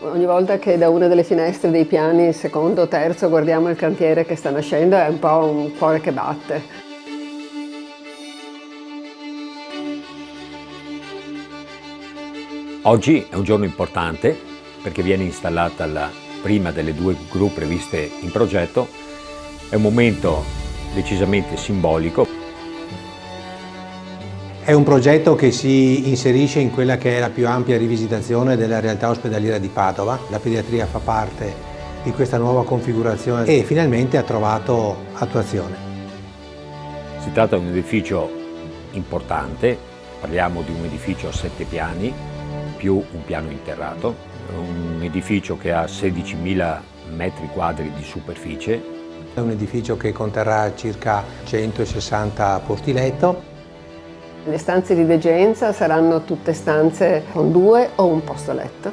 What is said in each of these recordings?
Ogni volta che da una delle finestre dei piani secondo o terzo guardiamo il cantiere che sta nascendo è un po' un cuore che batte. Oggi è un giorno importante perché viene installata la prima delle due gru previste in progetto. È un momento decisamente simbolico. È un progetto che si inserisce in quella che è la più ampia rivisitazione della realtà ospedaliera di Padova. La pediatria fa parte di questa nuova configurazione e finalmente ha trovato attuazione. Si tratta di un edificio importante, parliamo di un edificio a 7 piani più un piano interrato, un edificio che ha 16.000 metri quadri di superficie. È un edificio che conterrà circa 160 posti letto. Le stanze di degenza saranno tutte stanze con 2 o un posto letto,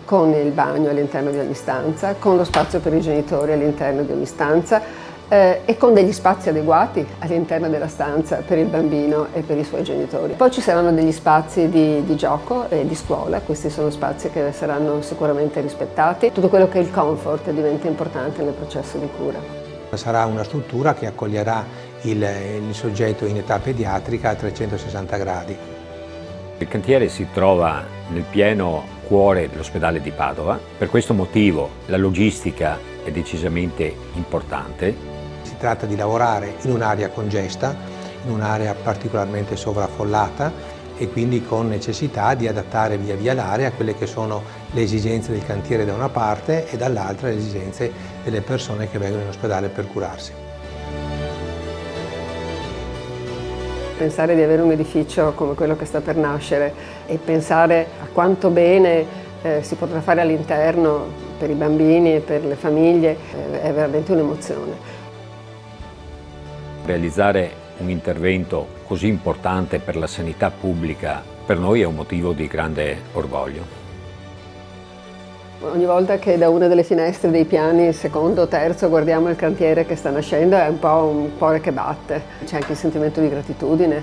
con il bagno all'interno di ogni stanza, con lo spazio per i genitori all'interno di ogni stanza e con degli spazi adeguati all'interno della stanza per il bambino e per i suoi genitori. Poi ci saranno degli spazi di gioco e di scuola, questi sono spazi che saranno sicuramente rispettati. Tutto quello che è il comfort diventa importante nel processo di cura. Sarà una struttura che accoglierà il soggetto in età pediatrica a 360 gradi. Il cantiere si trova nel pieno cuore dell'ospedale di Padova, per questo motivo la logistica è decisamente importante. Si tratta di lavorare in un'area congesta, in un'area particolarmente sovraffollata e quindi con necessità di adattare via via l'area a quelle che sono le esigenze del cantiere da una parte e dall'altra le esigenze delle persone che vengono in ospedale per curarsi. Pensare di avere un edificio come quello che sta per nascere e pensare a quanto bene si potrà fare all'interno per i bambini e per le famiglie è veramente un'emozione. Realizzare un intervento così importante per la sanità pubblica per noi è un motivo di grande orgoglio. Ogni volta che da una delle finestre dei piani secondo o terzo guardiamo il cantiere che sta nascendo è un po' un cuore che batte. C'è anche il sentimento di gratitudine